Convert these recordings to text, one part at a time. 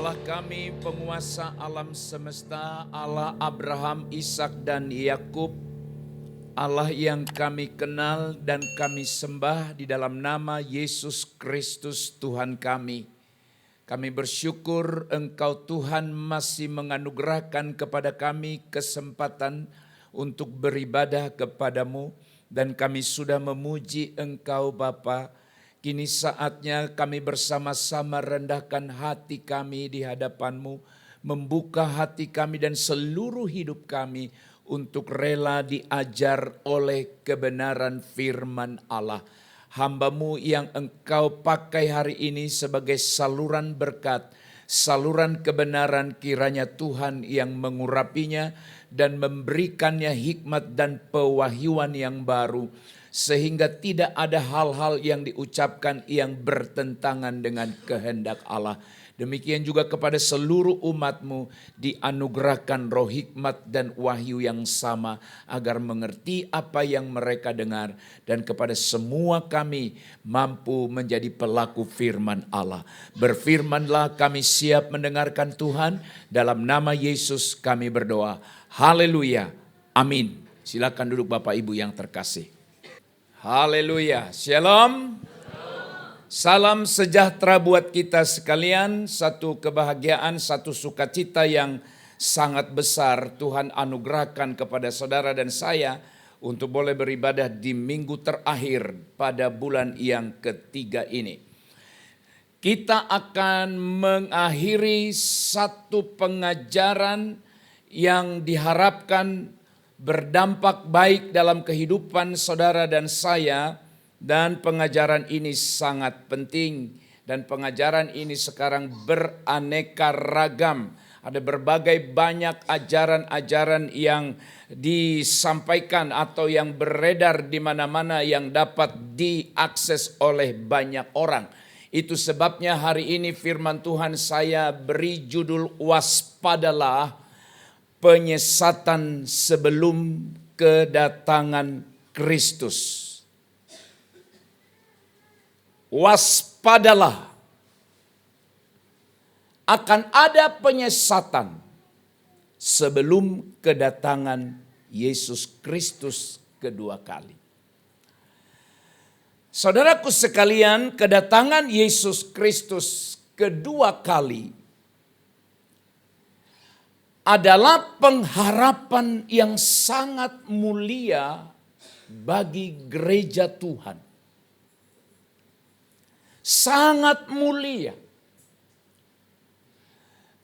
Allah kami, penguasa alam semesta, Allah Abraham, Ishak dan Yakub, Allah yang kami kenal dan kami sembah di dalam nama Yesus Kristus Tuhan kami. Kami bersyukur Engkau Tuhan masih menganugerahkan kepada kami kesempatan untuk beribadah kepadamu, dan kami sudah memuji Engkau Bapa. Kini saatnya kami bersama-sama rendahkan hati kami di hadapan-Mu, membuka hati kami dan seluruh hidup kami untuk rela diajar oleh kebenaran firman Allah. Hamba-Mu yang Engkau pakai hari ini sebagai saluran berkat, saluran kebenaran, kiranya Tuhan yang mengurapinya dan memberikannya hikmat dan pewahyuan yang baru, sehingga tidak ada hal-hal yang diucapkan yang bertentangan dengan kehendak Allah. Demikian juga kepada seluruh umat-Mu dianugerahkan roh hikmat dan wahyu yang sama agar mengerti apa yang mereka dengar, dan kepada semua kami mampu menjadi pelaku firman Allah. Berfirmanlah, kami siap mendengarkan Tuhan. Dalam nama Yesus kami berdoa. Haleluya. Amin. Silakan duduk Bapak Ibu yang terkasih. Haleluya. Shalom. Salam sejahtera buat kita sekalian. Satu kebahagiaan, satu sukacita yang sangat besar Tuhan anugerahkan kepada saudara dan saya untuk boleh beribadah di minggu terakhir pada bulan yang ketiga ini. Kita akan mengakhiri satu pengajaran yang diharapkan berdampak baik dalam kehidupan saudara dan saya, dan pengajaran ini sangat penting, dan pengajaran ini sekarang beraneka ragam. Ada berbagai banyak ajaran-ajaran yang disampaikan atau yang beredar di mana-mana yang dapat diakses oleh banyak orang. Itu sebabnya hari ini firman Tuhan saya beri judul waspadalah, penyesatan sebelum kedatangan Kristus. Waspadalah, akan ada penyesatan sebelum kedatangan Yesus Kristus kedua kali. Saudaraku sekalian, kedatangan Yesus Kristus kedua kali adalah pengharapan yang sangat mulia bagi gereja Tuhan. Sangat mulia.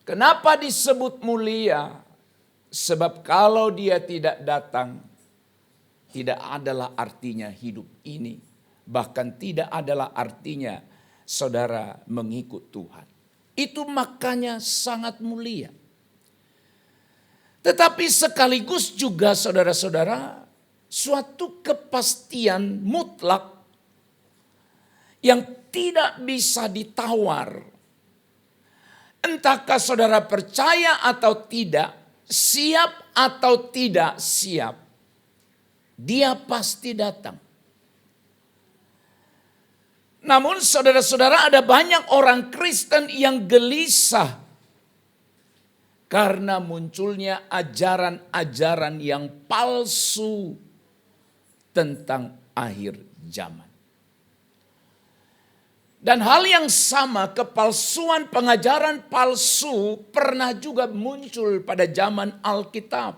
Kenapa disebut mulia? Sebab kalau dia tidak datang, tidak adalah artinya hidup ini. Bahkan tidak adalah artinya saudara mengikut Tuhan. Itu makanya sangat mulia. Tetapi sekaligus juga saudara-saudara, suatu kepastian mutlak yang tidak bisa ditawar. Entahkah saudara percaya atau tidak, siap atau tidak siap, dia pasti datang. Namun saudara-saudara, ada banyak orang Kristen yang gelisah karena munculnya ajaran-ajaran yang palsu tentang akhir zaman. Dan hal yang sama, kepalsuan pengajaran palsu pernah juga muncul pada zaman Alkitab.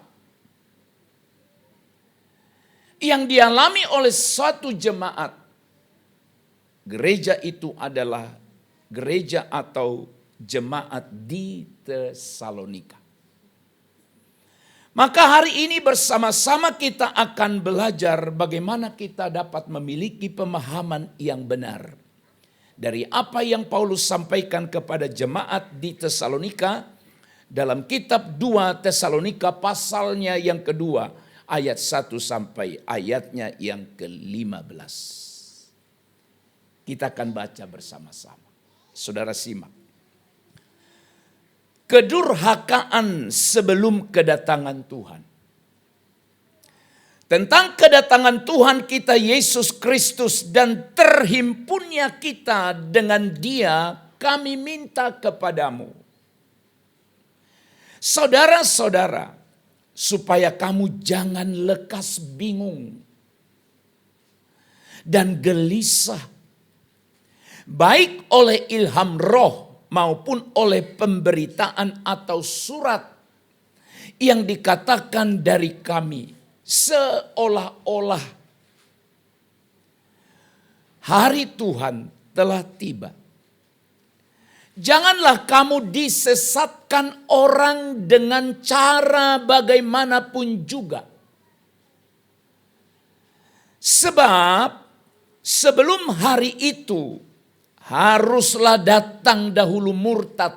Yang dialami oleh suatu jemaat. Gereja itu adalah gereja atau jemaat di Tesalonika. Maka hari ini bersama-sama kita akan belajar bagaimana kita dapat memiliki pemahaman yang benar dari apa yang Paulus sampaikan kepada jemaat di Tesalonika dalam kitab 2 Tesalonika pasalnya yang kedua ayat 1 sampai ayatnya yang ke-15. Kita akan baca bersama-sama. Saudara simak. Kedurhakaan sebelum kedatangan Tuhan. Tentang kedatangan Tuhan kita Yesus Kristus dan terhimpunnya kita dengan Dia, kami minta kepadamu. Saudara-saudara, supaya kamu jangan lekas bingung dan gelisah, baik oleh ilham roh maupun oleh pemberitaan atau surat yang dikatakan dari kami, seolah-olah hari Tuhan telah tiba. Janganlah kamu disesatkan orang dengan cara bagaimanapun juga. Sebab sebelum hari itu haruslah datang dahulu murtad.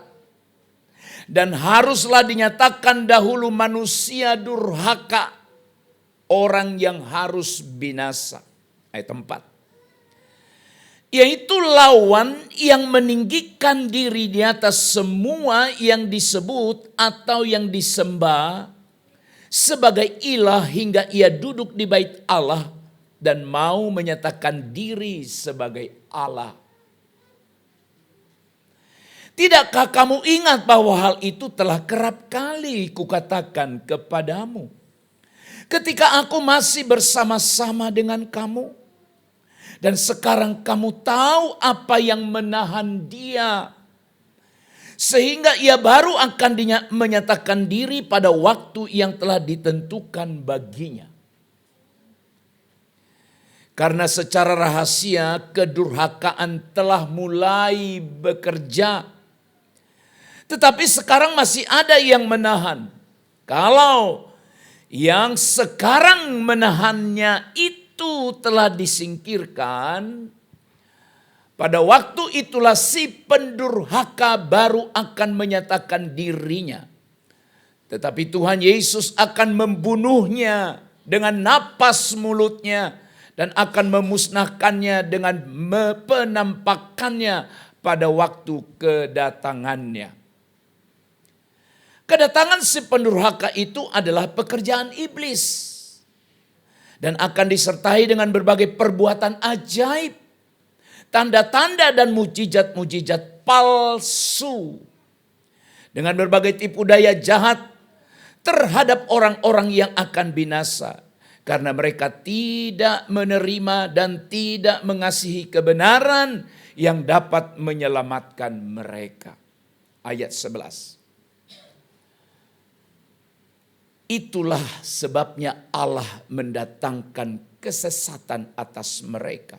Dan haruslah dinyatakan dahulu manusia durhaka, orang yang harus binasa. Ayat 4. Yaitu lawan yang meninggikan diri di atas semua yang disebut atau yang disembah sebagai ilah hingga ia duduk di bait Allah dan mau menyatakan diri sebagai Allah. Tidakkah kamu ingat bahwa hal itu telah kerap kali kukatakan kepadamu ketika aku masih bersama-sama dengan kamu? Dan sekarang kamu tahu apa yang menahan dia, sehingga ia baru akan menyatakan diri pada waktu yang telah ditentukan baginya. Karena secara rahasia kedurhakaan telah mulai bekerja, tetapi sekarang masih ada yang menahan. Kalau yang sekarang menahannya itu telah disingkirkan, pada waktu itulah si pendurhaka baru akan menyatakan dirinya. Tetapi Tuhan Yesus akan membunuhnya dengan napas mulutnya dan akan memusnahkannya dengan penampakannya pada waktu kedatangannya. Kedatangan si pendurhaka itu adalah pekerjaan iblis. Dan akan disertai dengan berbagai perbuatan ajaib, tanda-tanda dan mujizat-mujizat palsu. Dengan berbagai tipu daya jahat terhadap orang-orang yang akan binasa. Karena mereka tidak menerima dan tidak mengasihi kebenaran yang dapat menyelamatkan mereka. Ayat 11. Itulah sebabnya Allah mendatangkan kesesatan atas mereka,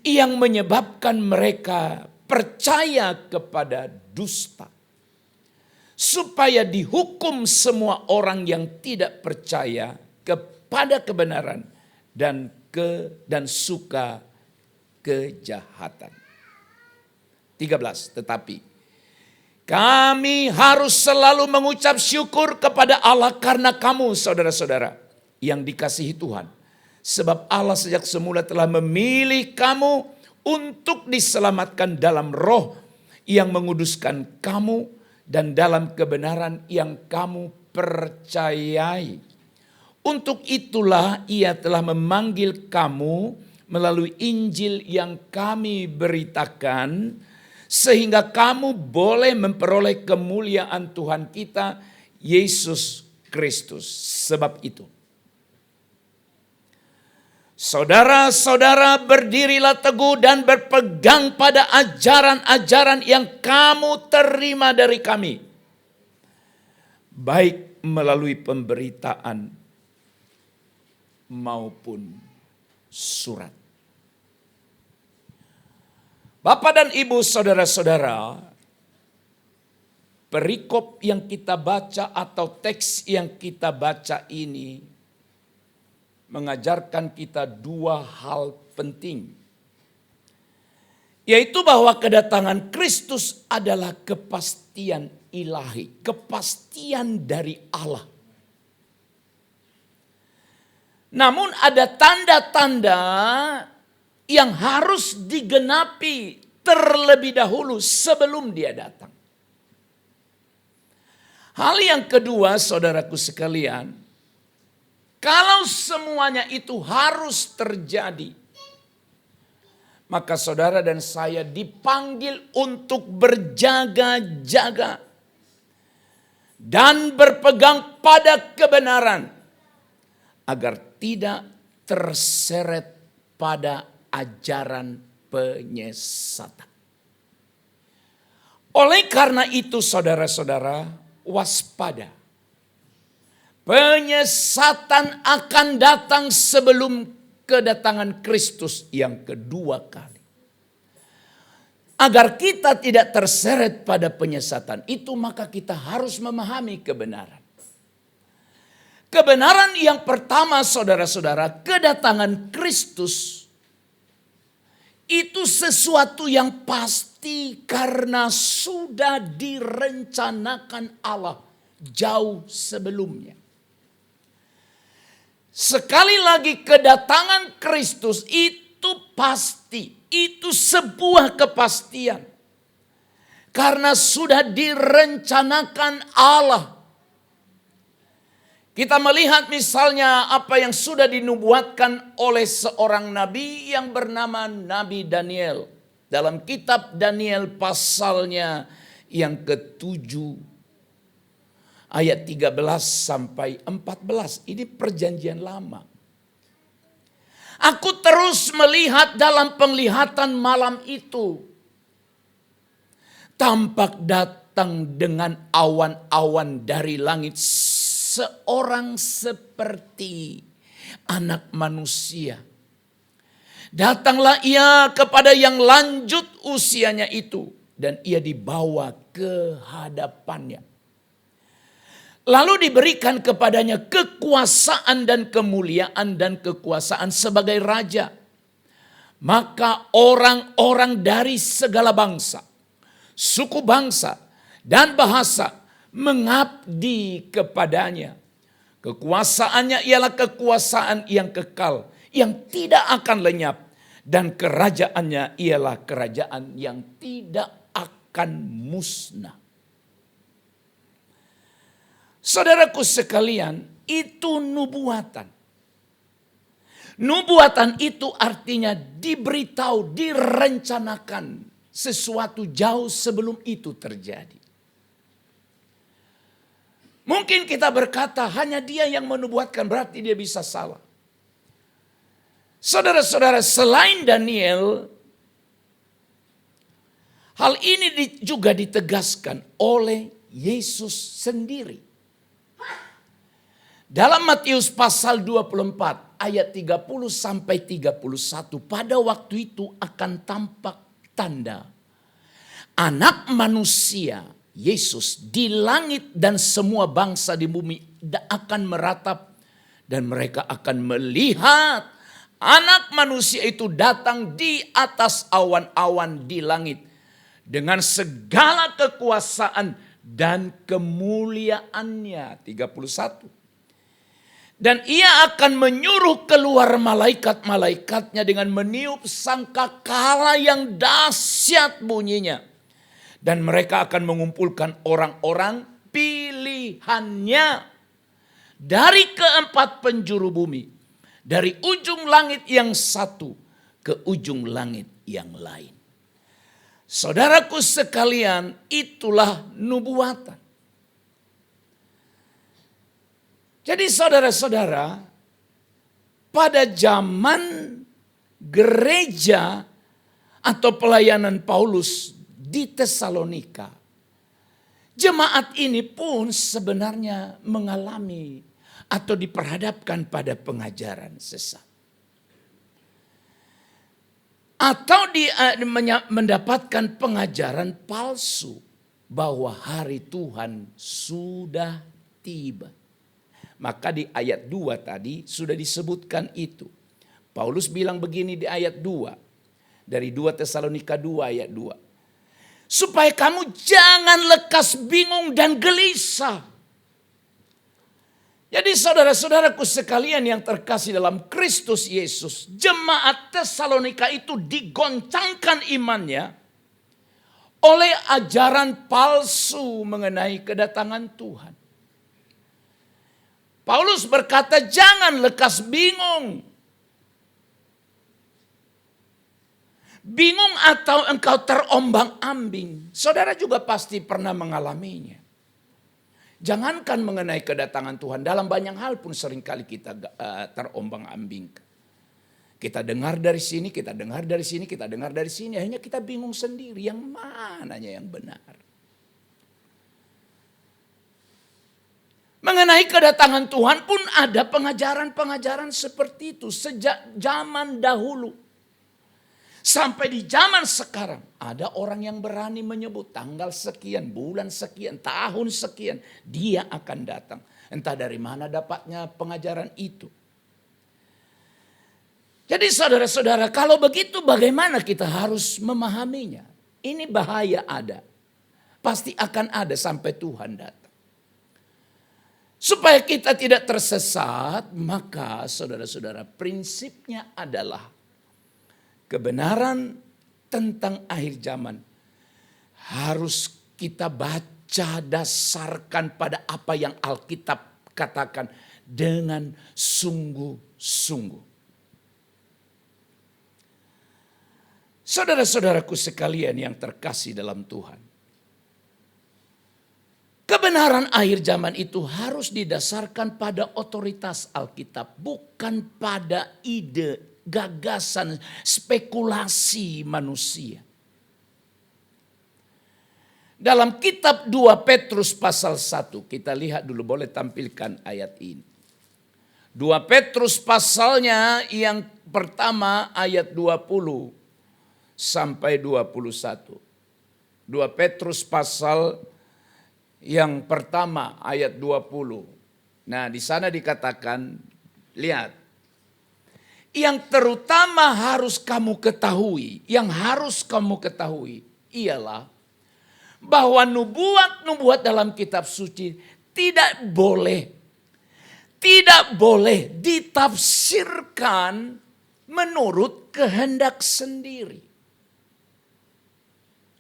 yang menyebabkan mereka percaya kepada dusta, supaya dihukum semua orang yang tidak percaya kepada kebenaran dan suka kejahatan. 13. Tetapi kami harus selalu mengucap syukur kepada Allah karena kamu, saudara-saudara, yang dikasihi Tuhan. Sebab Allah sejak semula telah memilih kamu untuk diselamatkan dalam roh yang menguduskan kamu dan dalam kebenaran yang kamu percayai. Untuk itulah Ia telah memanggil kamu melalui Injil yang kami beritakan, sehingga kamu boleh memperoleh kemuliaan Tuhan kita, Yesus Kristus. Sebab itu, saudara-saudara, berdirilah teguh dan berpegang pada ajaran-ajaran yang kamu terima dari kami, baik melalui pemberitaan maupun surat. Bapak dan Ibu, saudara-saudara, perikop yang kita baca atau teks yang kita baca ini mengajarkan kita dua hal penting. Yaitu bahwa kedatangan Kristus adalah kepastian ilahi, kepastian dari Allah. Namun ada tanda-tanda yang harus digenapi terlebih dahulu sebelum Dia datang. Hal yang kedua, saudaraku sekalian, kalau semuanya itu harus terjadi, maka saudara dan saya dipanggil untuk berjaga-jaga. dan berpegang pada kebenaran, agar tidak terseret pada ajaran penyesatan. Oleh karena itu saudara-saudara, waspada. Penyesatan akan datang sebelum kedatangan Kristus yang kedua kali. Agar kita tidak terseret pada penyesatan itu, maka kita harus memahami kebenaran. Kebenaran yang pertama saudara-saudara, kedatangan Kristus itu sesuatu yang pasti karena sudah direncanakan Allah jauh sebelumnya. Sekali lagi, kedatangan Kristus itu pasti, itu sebuah kepastian. Karena sudah direncanakan Allah. Kita melihat misalnya apa yang sudah dinubuatkan oleh seorang nabi yang bernama Nabi Daniel. Dalam kitab Daniel pasalnya yang ke-7 ayat 13 sampai 14. Ini perjanjian lama. Aku terus melihat dalam penglihatan malam itu. Tampak datang dengan awan-awan dari langit seorang seperti anak manusia. Datanglah ia kepada yang lanjut usianya itu, dan ia dibawa ke hadapannya. Lalu diberikan kepadanya kekuasaan dan kemuliaan dan kekuasaan sebagai raja. Maka orang-orang dari segala bangsa, suku bangsa, dan bahasa mengabdi kepadanya. Kekuasaannya ialah kekuasaan yang kekal, yang tidak akan lenyap. Dan kerajaannya ialah kerajaan yang tidak akan musnah. Saudaraku sekalian, itu nubuatan. Nubuatan itu artinya diberitahu, direncanakan sesuatu jauh sebelum itu terjadi. Mungkin kita berkata hanya dia yang menubuatkan, berarti dia bisa salah. Saudara-saudara, selain Daniel, hal ini juga ditegaskan oleh Yesus sendiri. Dalam Matius pasal 24 ayat 30 sampai 31, pada waktu itu akan tampak tanda Anak Manusia Yesus di langit, dan semua bangsa di bumi akan meratap, dan mereka akan melihat Anak Manusia itu datang di atas awan-awan di langit dengan segala kekuasaan dan kemuliaannya. 31. Dan ia akan menyuruh keluar malaikat-malaikatnya dengan meniup sangkakala yang dahsyat bunyinya. Dan mereka akan mengumpulkan orang-orang pilihannya dari keempat penjuru bumi. Dari ujung langit yang satu ke ujung langit yang lain. Saudaraku sekalian, itulah nubuatan. Jadi saudara-saudara, pada zaman gereja atau pelayanan Paulus di Tesalonika, jemaat ini pun sebenarnya mengalami atau diperhadapkan pada pengajaran sesat. Atau mendapatkan pengajaran palsu bahwa hari Tuhan sudah tiba. Maka di ayat 2 tadi sudah disebutkan itu. Paulus bilang begini di ayat 2. Dari 2 Tesalonika 2 ayat 2. Supaya kamu jangan lekas bingung dan gelisah. Jadi saudara-saudaraku sekalian yang terkasih dalam Kristus Yesus. Jemaat Tesalonika itu digoncangkan imannya oleh ajaran palsu mengenai kedatangan Tuhan. Paulus berkata, jangan lekas bingung. Bingung atau engkau terombang-ambing. Saudara juga pasti pernah mengalaminya. Jangankan mengenai kedatangan Tuhan, dalam banyak hal pun seringkali kita terombang-ambingkan. Kita dengar dari sini, kita dengar dari sini, kita dengar dari sini. Akhirnya kita bingung sendiri yang mananya yang benar. Mengenai kedatangan Tuhan pun ada pengajaran-pengajaran seperti itu. Sejak zaman dahulu. Sampai di zaman sekarang. Ada orang yang berani menyebut tanggal sekian, bulan sekian, tahun sekian. Dia akan datang. Entah dari mana dapatnya pengajaran itu. Jadi saudara-saudara, kalau begitu bagaimana kita harus memahaminya? Ini bahaya ada. Pasti akan ada sampai Tuhan datang. Supaya kita tidak tersesat, maka saudara-saudara, prinsipnya adalah kebenaran tentang akhir zaman harus kita baca dasarkan pada apa yang Alkitab katakan dengan sungguh-sungguh. Saudara-saudaraku sekalian yang terkasih dalam Tuhan. Kebenaran akhir zaman itu harus didasarkan pada otoritas Alkitab. Bukan pada ide, gagasan, spekulasi manusia. Dalam kitab 2 Petrus pasal 1. Kita lihat dulu, boleh tampilkan ayat ini. 2 Petrus pasalnya yang pertama ayat 20. Sampai 21. 2 Petrus pasal yang pertama ayat 20. Nah, di sana dikatakan, lihat. Yang terutama harus kamu ketahui, ialah bahwa nubuat-nubuat dalam kitab suci tidak boleh ditafsirkan menurut kehendak sendiri.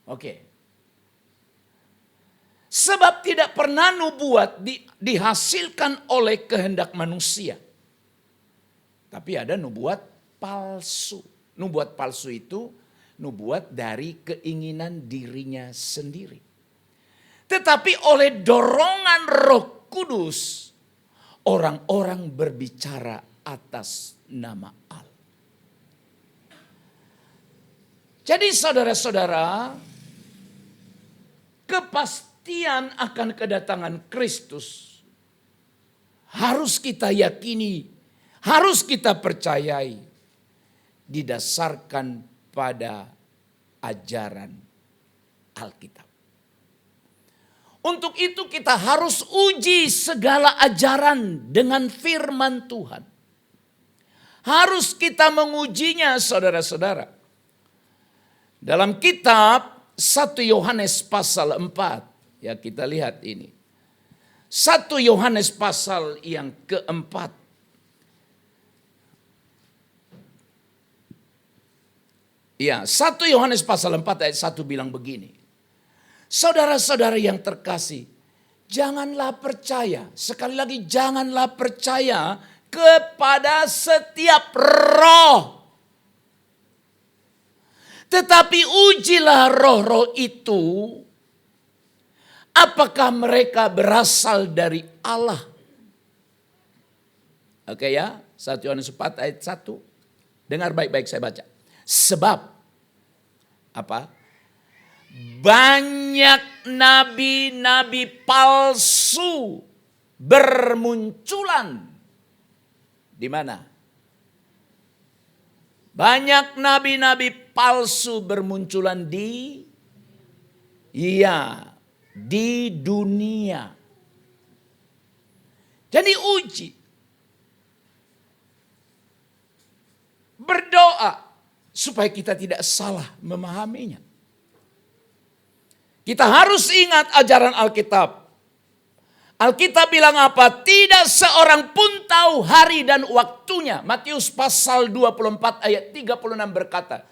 Oke. Sebab tidak pernah nubuat dihasilkan oleh kehendak manusia. Tapi ada nubuat palsu. Nubuat palsu itu nubuat dari keinginan dirinya sendiri. Tetapi oleh dorongan Roh Kudus, orang-orang berbicara atas nama Allah. Jadi saudara-saudara, kepastian akan kedatangan Kristus harus kita yakini, harus kita percayai, didasarkan pada ajaran Alkitab. Untuk itu kita harus uji segala ajaran dengan firman Tuhan. Harus kita mengujinya saudara-saudara. Dalam kitab 1 Yohanes pasal 4, ya kita lihat ini. 1 Yohanes pasal yang keempat. Ya, 1 Yohanes pasal 4 ayat 1 bilang begini. Saudara-saudara yang terkasih, janganlah percaya, sekali lagi janganlah percaya kepada setiap roh. Tetapi ujilah roh-roh itu, apakah mereka berasal dari Allah. Oke ya, 1 Yohanes 4 ayat 1. Dengar baik-baik saya baca. Sebab, apa? Banyak nabi-nabi palsu bermunculan. Di mana? Banyak nabi-nabi palsu bermunculan di dunia. Jadi uji. Berdoa supaya kita tidak salah memahaminya. Kita harus ingat ajaran Alkitab. Alkitab bilang apa? Tidak seorang pun tahu hari dan waktunya. Matius pasal 24 ayat 36 berkata,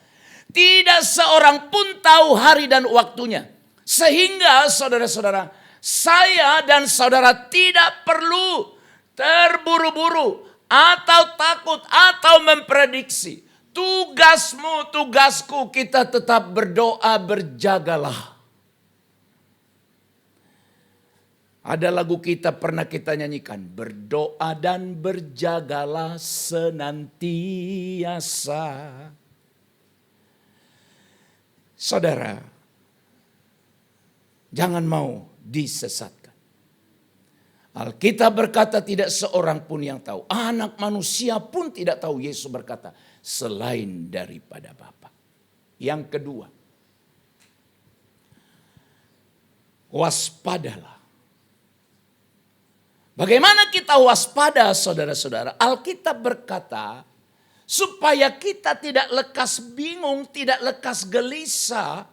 tidak seorang pun tahu hari dan waktunya. Sehingga saudara-saudara, saya dan saudara tidak perlu terburu-buru atau takut atau memprediksi. Tugasmu, tugasku, kita tetap berdoa, berjagalah. Ada lagu kita pernah kita nyanyikan, berdoa dan berjagalah senantiasa. Saudara, jangan mau disesatkan. Alkitab berkata tidak seorang pun yang tahu. Anak manusia pun tidak tahu, Yesus berkata, selain daripada Bapa. Yang kedua, waspadalah. Bagaimana kita waspada, saudara-saudara? Alkitab berkata, supaya kita tidak lekas bingung, tidak lekas gelisah.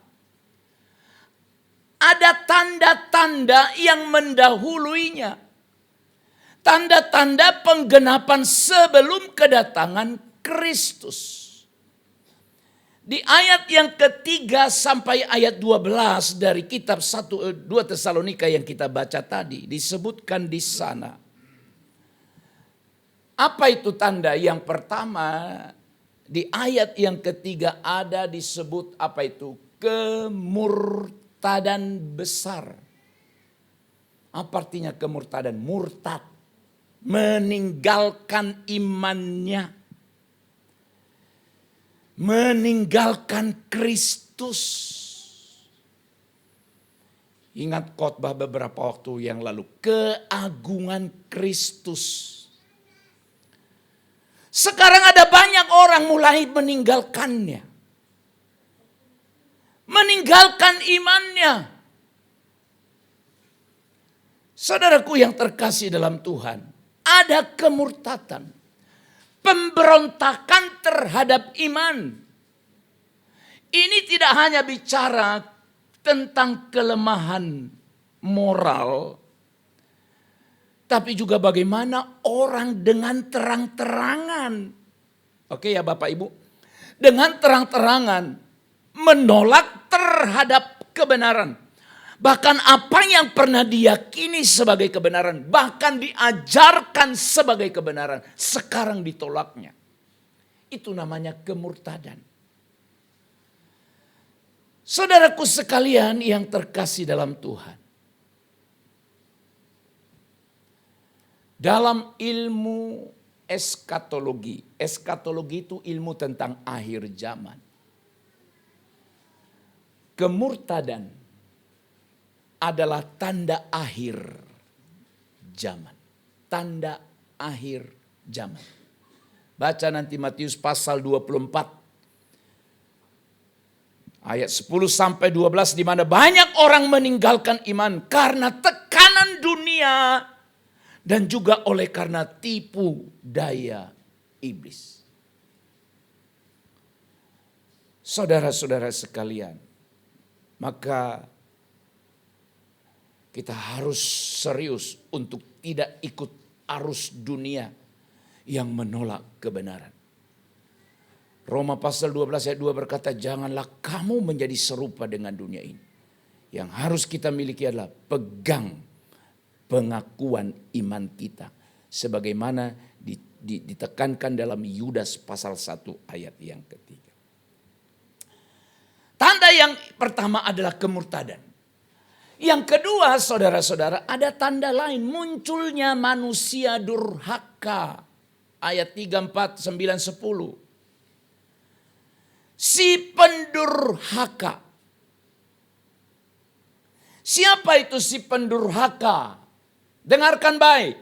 Ada tanda-tanda yang mendahuluinya. Tanda-tanda penggenapan sebelum kedatangan Kristus. Di ayat yang ketiga sampai ayat 12 dari kitab 2 Tesalonika yang kita baca tadi, disebutkan di sana. Apa itu tanda? Yang pertama, di ayat yang ketiga ada disebut apa itu? Kemurtadan besar. Apa artinya kemurtadan? Murtad. Meninggalkan imannya. Meninggalkan Kristus. Ingat khotbah beberapa waktu yang lalu. Keagungan Kristus. Sekarang ada banyak orang mulai meninggalkannya. Meninggalkan imannya. Saudaraku yang terkasih dalam Tuhan. Ada kemurtatan. Pemberontakan terhadap iman. Ini tidak hanya bicara tentang kelemahan moral, tapi juga bagaimana orang dengan terang-terangan, oke ya Bapak Ibu, dengan terang-terangan menolak terhadap kebenaran. Bahkan apa yang pernah diyakini sebagai kebenaran, bahkan diajarkan sebagai kebenaran, sekarang ditolaknya. Itu namanya kemurtadan. Saudaraku sekalian yang terkasih dalam Tuhan. Dalam ilmu eskatologi itu ilmu tentang akhir zaman. Kemurtadan adalah tanda akhir zaman. Tanda akhir zaman. Baca nanti Matius pasal 24. Ayat 10 sampai 12 di mana banyak orang meninggalkan iman karena tekanan dunia dan juga oleh karena tipu daya iblis. Saudara-saudara sekalian, maka kita harus serius untuk tidak ikut arus dunia yang menolak kebenaran. Roma pasal 12 ayat 2 berkata, janganlah kamu menjadi serupa dengan dunia ini. Yang harus kita miliki adalah pegang pengakuan iman kita. Sebagaimana ditekankan dalam Yudas pasal 1 ayat yang ketiga. Tanda yang pertama adalah kemurtadan. Yang kedua, saudara-saudara, ada tanda lain. Munculnya manusia durhaka. Ayat 3, 4, 9, 10. Si pendurhaka. Siapa itu si pendurhaka? Dengarkan baik.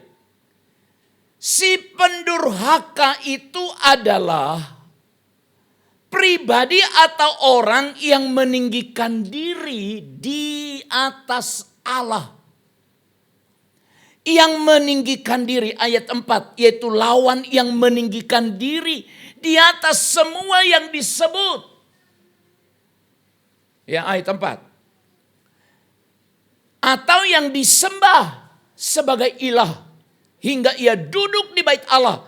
Si pendurhaka itu adalah pribadi atau orang yang meninggikan diri di atas Allah. Yang meninggikan diri, ayat 4, yaitu lawan yang meninggikan diri di atas semua yang disebut. Ya, ayat 4. Atau yang disembah sebagai ilah hingga ia duduk di bait Allah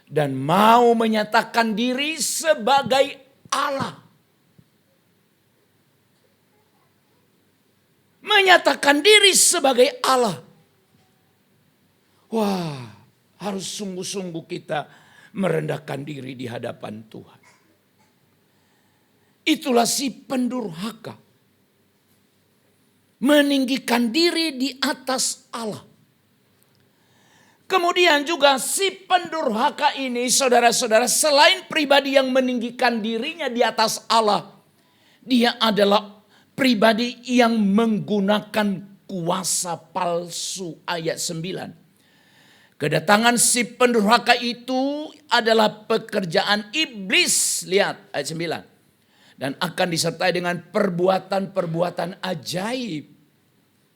dan mau menyatakan diri sebagai Allah. Menyatakan diri sebagai Allah. Wah, harus sungguh-sungguh kita merendahkan diri di hadapan Tuhan. Itulah si pendurhaka. meninggikan diri di atas Allah. Kemudian juga si pendurhaka ini, saudara-saudara, selain pribadi yang meninggikan dirinya di atas Allah, dia adalah pribadi yang menggunakan kuasa palsu. Ayat 9. Kedatangan si pendurhaka itu adalah pekerjaan iblis. Lihat ayat 9. Dan akan disertai dengan perbuatan-perbuatan ajaib.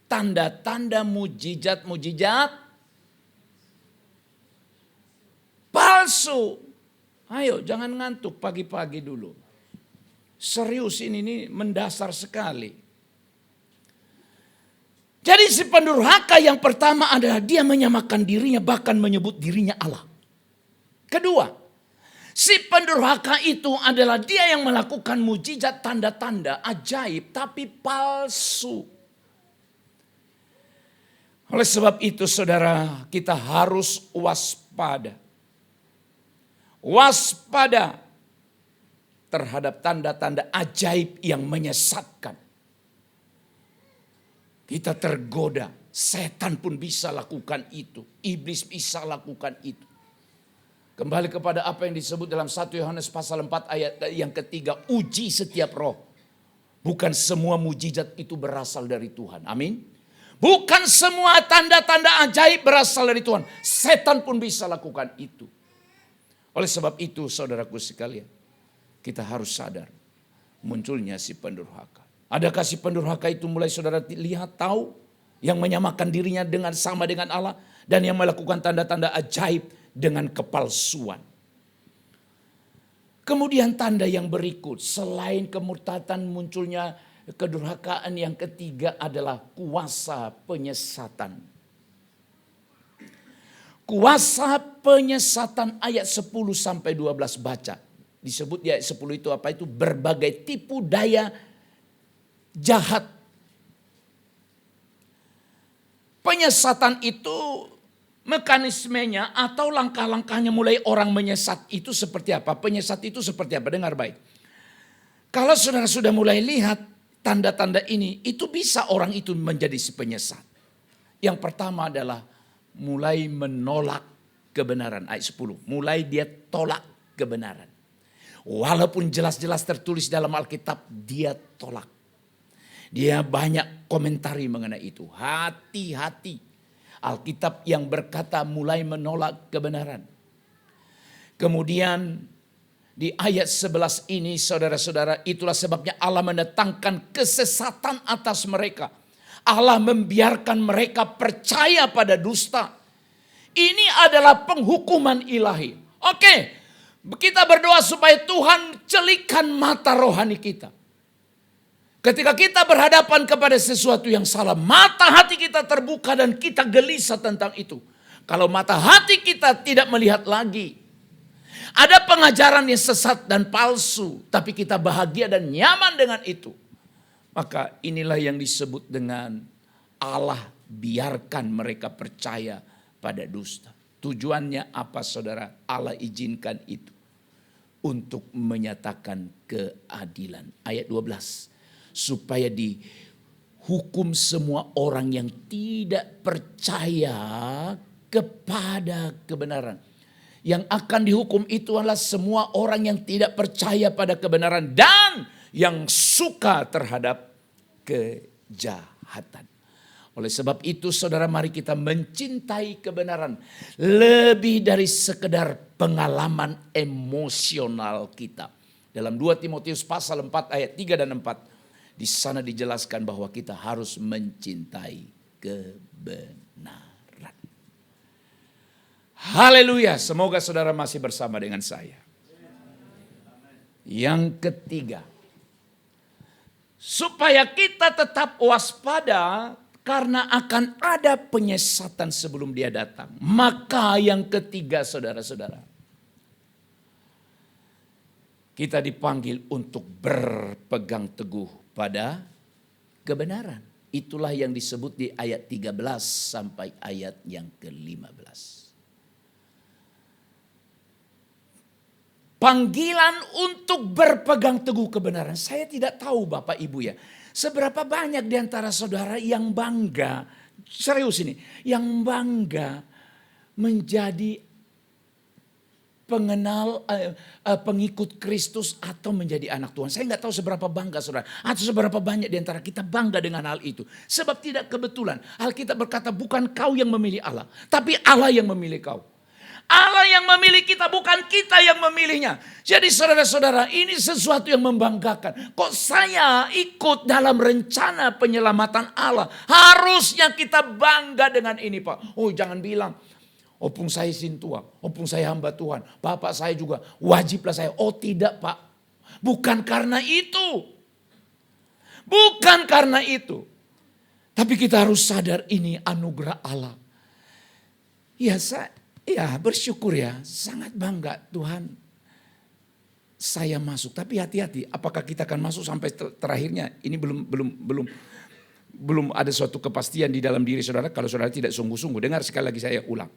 Tanda-tanda mujizat-mujizat palsu. Ayo jangan ngantuk pagi-pagi dulu. Serius ini mendasar sekali. Jadi si pendurhaka yang pertama adalah dia menyamakan dirinya, bahkan menyebut dirinya Allah. Kedua, si pendurhaka itu adalah dia yang melakukan mujizat, tanda-tanda ajaib tapi palsu. Oleh sebab itu saudara, kita harus waspada. Waspada terhadap tanda-tanda ajaib yang menyesatkan. Kita tergoda, setan pun bisa lakukan itu, iblis bisa lakukan itu. Kembali kepada apa yang disebut dalam 1 Yohanes pasal 4 ayat yang ketiga, uji setiap roh. Bukan semua mujizat itu berasal dari Tuhan, amin. Bukan semua tanda-tanda ajaib berasal dari Tuhan, setan pun bisa lakukan itu. Oleh sebab itu saudaraku sekalian, kita harus sadar munculnya si pendurhaka. Adakah si pendurhaka itu mulai saudara lihat, tahu, yang menyamakan dirinya sama dengan Allah dan yang melakukan tanda-tanda ajaib dengan kepalsuan. Kemudian tanda yang berikut, selain kemurtatan munculnya kedurhakaan, yang ketiga adalah kuasa penyesatan. Kuasa penyesatan ayat 10 sampai 12 baca. Disebut di ayat 10 itu apa itu? Berbagai tipu daya jahat. Penyesatan itu mekanismenya atau langkah-langkahnya mulai orang menyesat itu seperti apa? Penyesat itu seperti apa? Dengar baik. Kalau saudara sudah mulai lihat tanda-tanda ini, itu bisa orang itu menjadi si penyesat. Yang pertama adalah mulai menolak kebenaran. Ayat 10. Mulai dia tolak kebenaran. Walaupun jelas-jelas tertulis dalam Alkitab, dia tolak. Dia banyak komentari mengenai itu. Hati-hati. Alkitab yang berkata mulai menolak kebenaran. Kemudian di ayat 11 ini saudara-saudara, itulah sebabnya Allah mendatangkan kesesatan atas mereka. Allah membiarkan mereka percaya pada dusta. Ini adalah penghukuman ilahi. Oke, kita berdoa supaya Tuhan celikan mata rohani kita. Ketika kita berhadapan kepada sesuatu yang salah, mata hati kita terbuka dan kita gelisah tentang itu. Kalau mata hati kita tidak melihat lagi, ada pengajaran yang sesat dan palsu, tapi kita bahagia dan nyaman dengan itu. Maka inilah yang disebut dengan Allah biarkan mereka percaya pada dusta. Tujuannya apa saudara? Allah izinkan itu untuk menyatakan keadilan. Ayat 12. Supaya dihukum semua orang yang tidak percaya kepada kebenaran. Yang akan dihukum itu adalah semua orang yang tidak percaya pada kebenaran dan yang suka terhadap kejahatan. Oleh sebab itu saudara, mari kita mencintai kebenaran lebih dari sekedar pengalaman emosional kita. Dalam 2 Timotius pasal 4 ayat 3 dan 4. Di sana dijelaskan bahwa kita harus mencintai kebenaran. Haleluya, semoga saudara masih bersama dengan saya. Yang ketiga, supaya kita tetap waspada karena akan ada penyesatan sebelum dia datang. Maka yang ketiga saudara-saudara, kita dipanggil untuk berpegang teguh pada kebenaran. Itulah yang disebut di ayat 13 sampai ayat yang ke-15. Panggilan untuk berpegang teguh kebenaran. Saya tidak tahu Bapak Ibu ya, seberapa banyak di antara saudara yang bangga, serius ini, yang bangga menjadi pengikut Kristus atau menjadi anak Tuhan. Saya nggak tahu seberapa bangga saudara, atau seberapa banyak di antara kita bangga dengan hal itu. Sebab tidak kebetulan. Alkitab berkata bukan kau yang memilih Allah, tapi Allah yang memilih kau. Allah yang memilih kita, bukan kita yang memilihnya. Jadi saudara-saudara, ini sesuatu yang membanggakan. Kok saya ikut dalam rencana penyelamatan Allah? Harusnya kita bangga dengan ini Pak. Oh jangan bilang, opung saya sintua, opung saya hamba Tuhan. Bapak saya juga, wajiblah saya. Oh tidak Pak, bukan karena itu. Bukan karena itu. Tapi kita harus sadar ini anugerah Allah. Ya bersyukur ya, sangat bangga Tuhan saya masuk. Tapi hati-hati, apakah kita akan masuk sampai terakhirnya? Ini belum ada suatu kepastian di dalam diri saudara kalau saudara tidak sungguh-sungguh. Dengar sekali lagi saya ulang.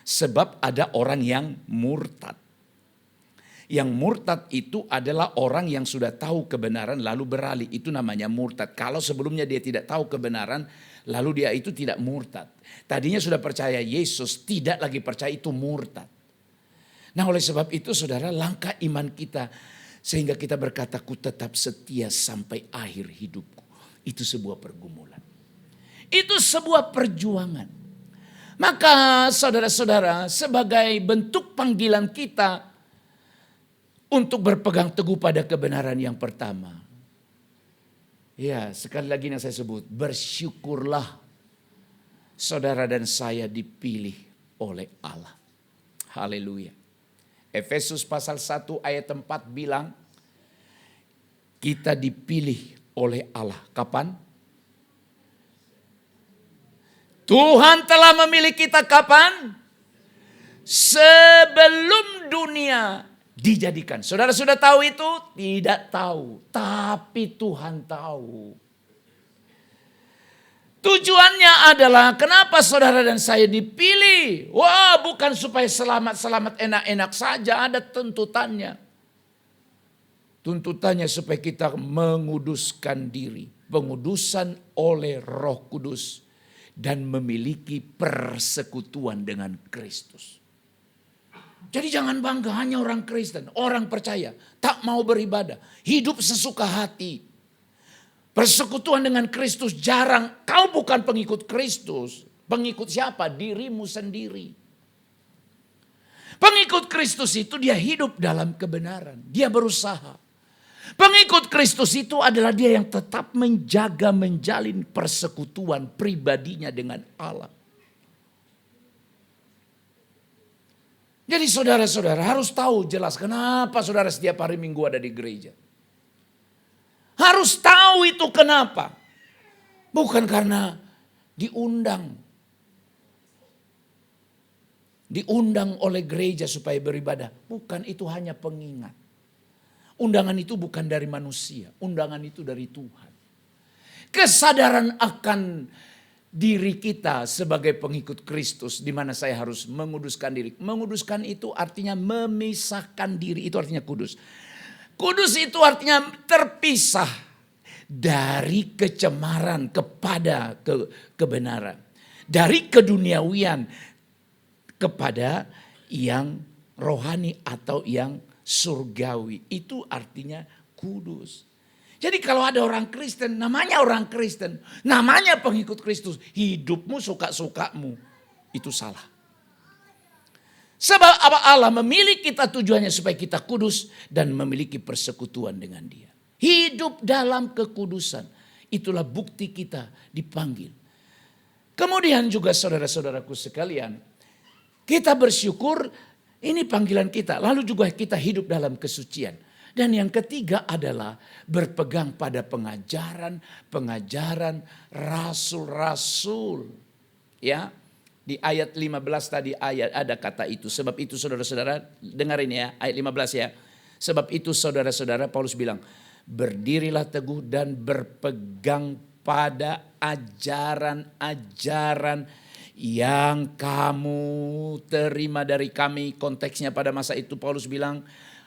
Sebab ada orang yang murtad. Yang murtad itu adalah orang yang sudah tahu kebenaran lalu beralih. Itu namanya murtad. Kalau sebelumnya dia tidak tahu kebenaran lalu dia itu tidak murtad. Tadinya sudah percaya Yesus, tidak lagi percaya, itu murtad. Nah oleh sebab itu saudara, langkah iman kita sehingga kita berkata ku tetap setia sampai akhir hidupku. Itu sebuah pergumulan. Itu sebuah perjuangan. Maka saudara-saudara, sebagai bentuk panggilan kita untuk berpegang teguh pada kebenaran yang pertama. Ya, sekali lagi yang saya sebut, bersyukurlah saudara dan saya dipilih oleh Allah. Haleluya. Efesus pasal 1 ayat 4 bilang, kita dipilih oleh Allah. Kapan? Tuhan telah memilih kita kapan? Sebelum dunia dijadikan. Saudara sudah tahu itu? Tidak tahu. Tapi Tuhan tahu. Tujuannya adalah kenapa saudara dan saya dipilih? Wah, bukan supaya selamat-selamat enak-enak saja, ada tuntutannya. Tuntutannya supaya kita menguduskan diri. Pengudusan oleh Roh Kudus. Dan memiliki persekutuan dengan Kristus. Jadi jangan bangga hanya orang Kristen, orang percaya, tak mau beribadah, hidup sesuka hati. Persekutuan dengan Kristus jarang, kau bukan pengikut Kristus. Pengikut siapa? Dirimu sendiri. Pengikut Kristus itu dia hidup dalam kebenaran, dia berusaha. Pengikut Kristus itu adalah dia yang tetap menjalin persekutuan pribadinya dengan Allah. Jadi saudara-saudara harus tahu jelas kenapa saudara setiap hari Minggu ada di gereja. Harus tahu itu kenapa. Bukan karena diundang. Diundang oleh gereja supaya beribadah. Bukan, itu hanya pengingat. Undangan itu bukan dari manusia. Undangan itu dari Tuhan. Kesadaran akan diri kita sebagai pengikut Kristus, di mana saya harus menguduskan diri. Menguduskan itu artinya memisahkan diri, itu artinya kudus. Kudus itu artinya terpisah dari kecemaran kepada kebenaran. Dari keduniawian kepada yang rohani atau yang surgawi. Itu artinya kudus. Jadi kalau ada orang Kristen, namanya orang Kristen, namanya pengikut Kristus, hidupmu suka-sukamu, itu salah. Sebab Allah memilih kita tujuannya supaya kita kudus dan memiliki persekutuan dengan Dia. Hidup dalam kekudusan, itulah bukti kita dipanggil. Kemudian juga saudara-saudaraku sekalian, kita bersyukur ini panggilan kita. Lalu juga kita hidup dalam kesucian. Dan yang ketiga adalah berpegang pada pengajaran rasul-rasul. Ya, di ayat 15 tadi ada kata itu. Sebab itu saudara-saudara, dengar ini ya, ayat 15 ya. Sebab itu saudara-saudara, Paulus bilang, berdirilah teguh dan berpegang pada ajaran-ajaran yang kamu terima dari kami. Konteksnya pada masa itu Paulus bilang,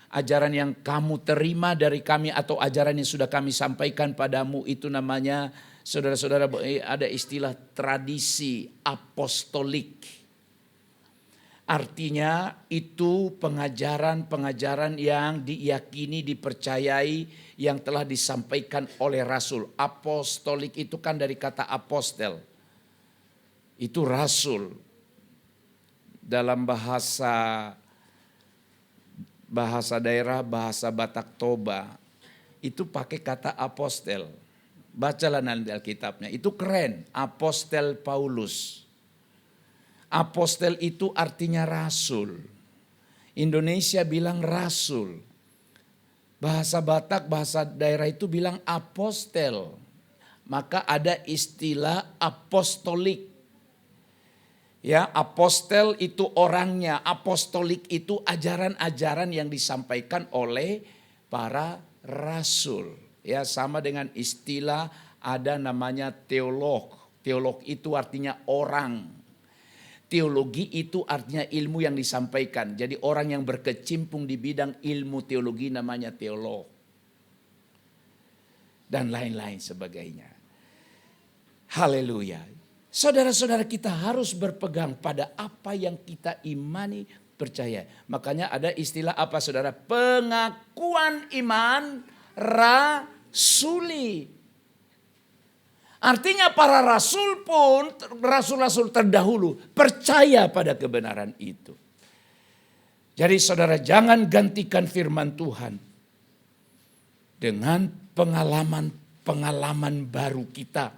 ajaran yang kamu terima dari kami atau ajaran yang sudah kami sampaikan padamu, itu namanya, saudara-saudara, ada istilah tradisi apostolik. Artinya itu pengajaran-pengajaran yang diyakini, dipercayai, yang telah disampaikan oleh rasul. Apostolik itu kan dari kata apostel. Itu rasul. Dalam bahasa daerah, bahasa Batak Toba, itu pakai kata apostel. Bacalah nanti Alkitabnya, itu keren, apostel Paulus. Apostel itu artinya rasul. Indonesia bilang rasul. Bahasa Batak, bahasa daerah itu bilang apostel. Maka ada istilah apostolik. Ya, apostel itu orangnya, apostolik itu ajaran-ajaran yang disampaikan oleh para rasul. Ya, sama dengan istilah ada namanya teolog. Teolog itu artinya orang. Teologi itu artinya ilmu yang disampaikan. Jadi orang yang berkecimpung di bidang ilmu teologi namanya teolog. Dan lain-lain sebagainya. Haleluya. Saudara-saudara, kita harus berpegang pada apa yang kita imani, percaya. Makanya ada istilah apa, saudara? Pengakuan iman rasuli. Artinya para rasul pun, rasul-rasul terdahulu percaya pada kebenaran itu. Jadi saudara, jangan gantikan firman Tuhan dengan pengalaman-pengalaman baru kita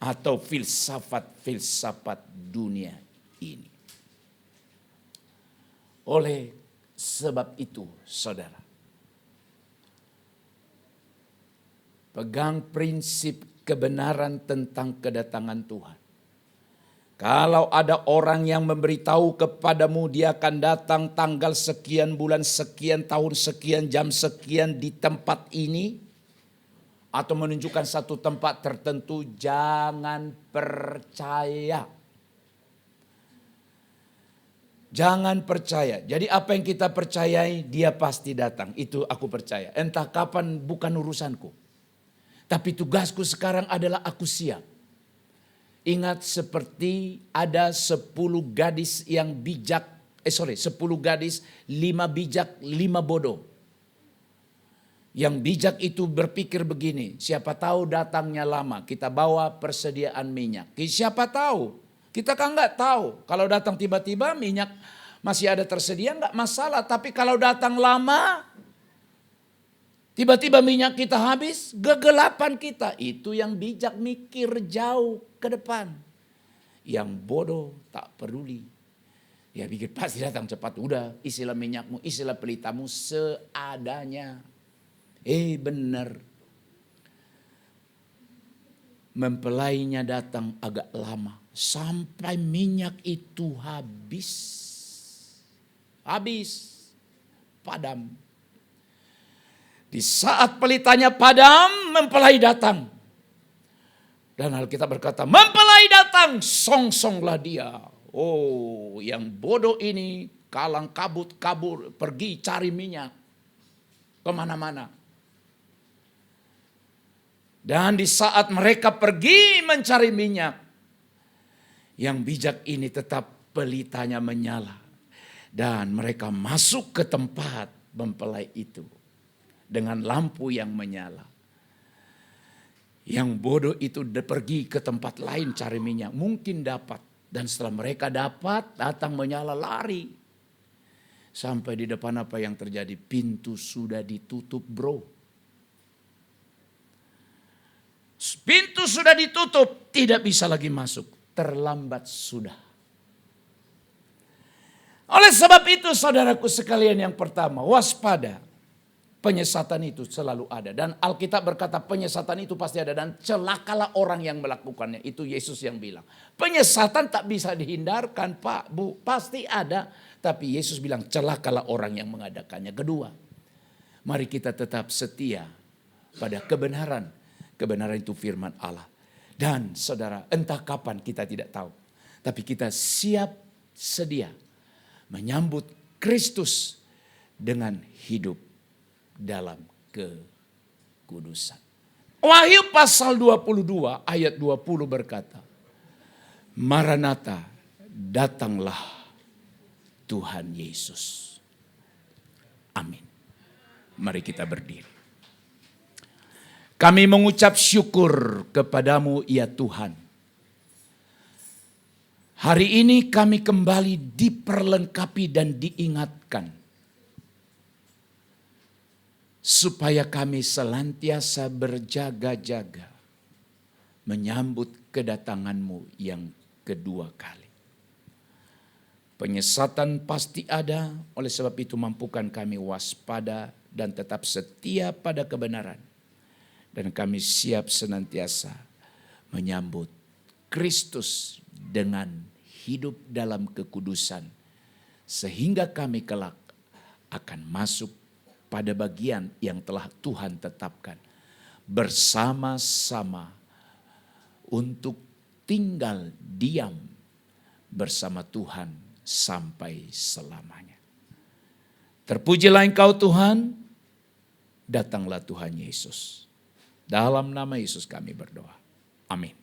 atau filsafat-filsafat dunia ini. Oleh sebab itu, saudara, pegang prinsip kebenaran tentang kedatangan Tuhan. Kalau ada orang yang memberitahu kepadamu dia akan datang tanggal sekian, bulan sekian, tahun sekian, jam sekian di tempat ini, atau menunjukkan satu tempat tertentu, jangan percaya. Jangan percaya. Jadi apa yang kita percayai, dia pasti datang. Itu aku percaya. Entah kapan, bukan urusanku. Tapi tugasku sekarang adalah aku siap. Ingat seperti ada 10 gadis yang bijak, 10 gadis, 5 bijak, 5 bodoh. Yang bijak itu berpikir begini, siapa tahu datangnya lama, kita bawa persediaan minyak. Siapa tahu, kita kan nggak tahu. Kalau datang tiba-tiba minyak masih ada tersedia nggak masalah. Tapi kalau datang lama, tiba-tiba minyak kita habis, kegelapan kita. Itu yang bijak mikir jauh ke depan. Yang bodoh tak peduli. Ya pikir pasti datang cepat. Udah isilah minyakmu, isilah pelitamu seadanya. Benar. Mempelainya datang agak lama. Sampai minyak itu habis. Padam. Di saat pelitanya padam, mempelai datang. Dan Alkitab berkata, mempelai datang, song-songlah dia. Oh, yang bodoh ini kalang kabut pergi cari minyak kemana-mana. Dan di saat mereka pergi mencari minyak, yang bijak ini tetap pelitanya menyala. Dan mereka masuk ke tempat mempelai itu. Dengan lampu yang menyala. Yang bodoh itu pergi ke tempat lain cari minyak. Mungkin dapat. Dan setelah mereka dapat, datang menyala lari. Sampai di depan apa yang terjadi? Pintu sudah ditutup, bro. Pintu sudah ditutup, tidak bisa lagi masuk. Terlambat sudah. Oleh sebab itu saudaraku sekalian, yang pertama, waspada. Penyesatan itu selalu ada. Dan Alkitab berkata penyesatan itu pasti ada. Dan celakalah orang yang melakukannya. Itu Yesus yang bilang. Penyesatan tak bisa dihindarkan, Pak, Bu. Pasti ada. Tapi Yesus bilang celakalah orang yang mengadakannya. Kedua, mari kita tetap setia pada kebenaran. Kebenaran itu firman Allah. Dan saudara, entah kapan kita tidak tahu. Tapi kita siap sedia menyambut Kristus dengan hidup dalam kekudusan. Wahyu pasal 22 ayat 20 berkata, Maranatha, datanglah Tuhan Yesus. Amin. Mari kita berdiri. Kami mengucap syukur kepadamu ya Tuhan. Hari ini kami kembali diperlengkapi dan diingatkan supaya kami senantiasa berjaga-jaga menyambut kedatangan-Mu yang kedua kali. Penyesatan pasti ada, oleh sebab itu mampukan kami waspada dan tetap setia pada kebenaran. Dan kami siap senantiasa menyambut Kristus dengan hidup dalam kekudusan. Sehingga kami kelak akan masuk pada bagian yang telah Tuhan tetapkan. Bersama-sama untuk tinggal diam bersama Tuhan sampai selamanya. Terpujilah Engkau Tuhan, datanglah Tuhan Yesus. Dalam nama Yesus kami berdoa. Amin.